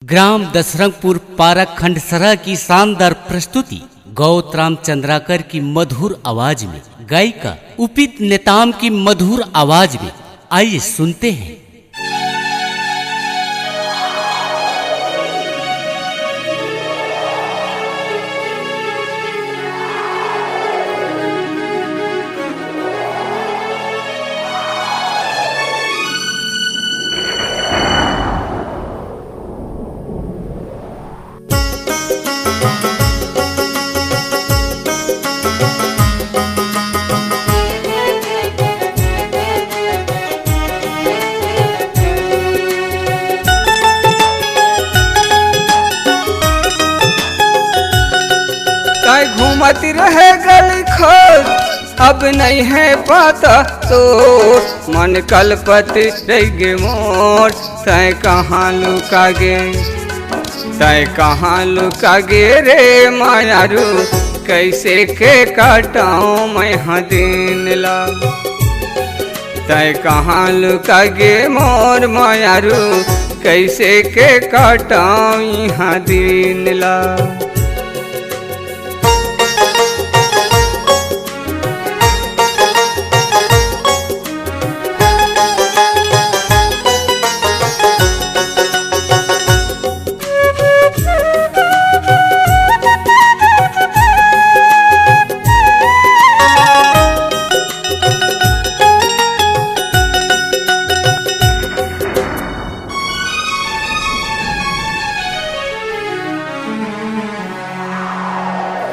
Gram Dasrangpur park Khandsara की शानदार प्रस्तुति गौतराम चंद्राकर की मधुर आवाज में, गायिका उपित नेताम की मधुर आवाज में। आइए सुनते हैं। घूमती रहे गली खोज, अब नहीं है पता तो मन कलपति रह गे मोर। तय कहाँ लुका गे, तय कहाँ लुका गे रे मायारू, कैसे के काटाऊँ मैं हाँ दिन ला। तय कहाँ लुका गे मोर मायारू, कैसे के काटाऊँ यहाँ दिन ला।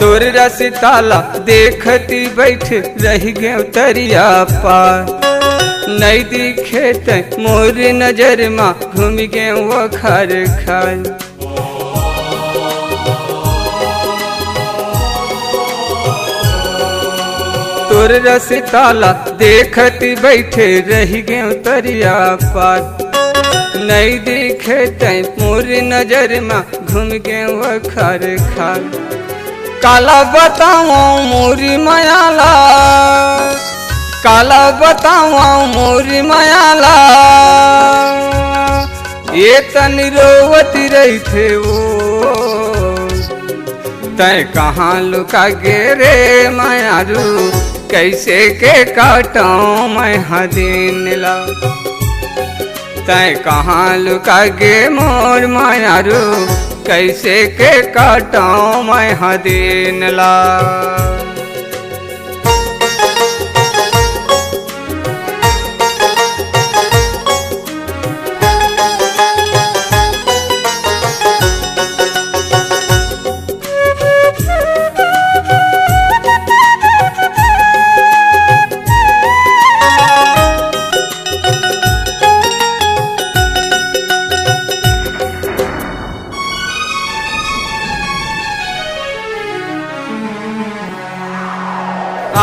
तोर रसिताला देखती बैठ रह गए तरिया पार, नहीं दिखे मोर नजर माँ घूम गए वो खर खाए। तोर रसिताला देखती बैठे रह गए तरिया पार, नहीं दिखे मोर नजर माँ घूम गए वो खर खाए। काला बताऊँ मोरी मायाला, काला बताऊँ मोरी मायाला, ये तनी रोवती रही थे वो। तय कहाँ लुका गे रे मायारू, कैसे के काटाऊँ मैं हाँ दिन ला। तय कहाँ लुका गे मोर मायारू, कैसे के काटाऊँ मैं हाँ दिन ला।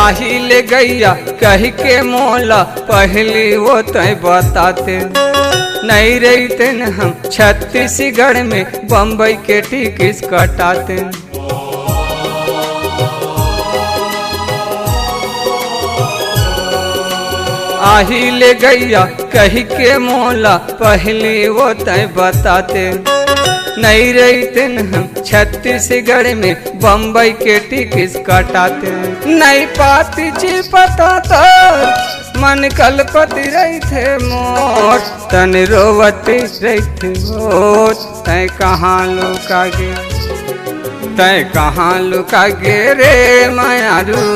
आही ले गैया कह के मोला, पहली वो तय बताते नहीं रहते न हम छत्तीसगढ़ में बम्बई के टिकट कटाते। आही ले गैया कह के मोला, पहली वो तय बताते नहीं रहते हम छत्तीसगढ़ में बम्बई के टिकट कटाते। नहीं पाती जी पता तो मन कलपति रही थे मोर, तन रोवती रही थे मोर। तय कहाँ लुका गे, तय कहाँ लुका गे रे मायारू,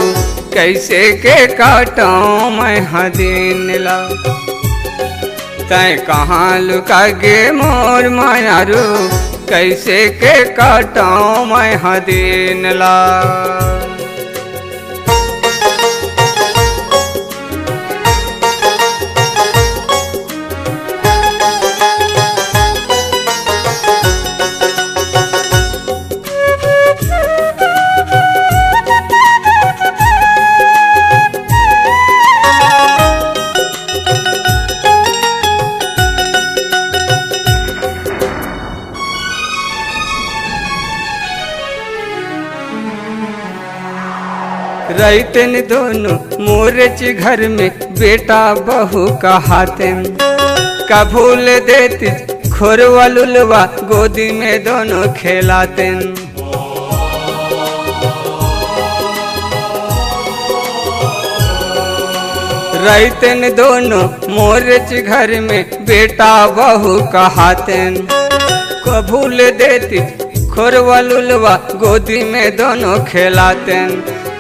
कैसे के काटाऊँ मैं हाँ दिन ला। तय कहाँ लुका गे मोर मायारू, कैसे के काटाऊँ मैं हाँ दिन ला। रहते न दोनों मोरच घर में बेटा बहू कहाते, का भूल देती खोरवा लुलवा गोदी में दोनों खेलाते। रहते दोनों मोरच घर में बेटा बहू कहाते। कबूल देती खोरवा लुलवा गोदी में दोनों खेलाते।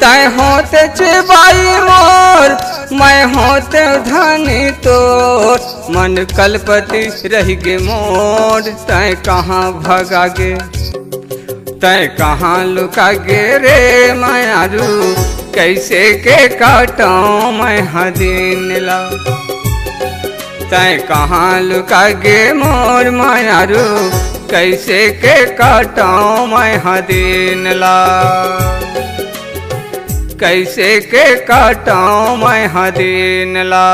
तय होते चिबाई मोर मैं होते धनी तोर, मन कलपति रह गे मोर तय कहाँ भगा गे, तय कहाँ लुका गे रे मायारू, कैसे के काटूं मैं हदीन ला। तय कहाँ लुका गे मोर मायारू, कैसे के काटूं मैं हदीन ला, कैसे के काटूं मैं हदीन ला।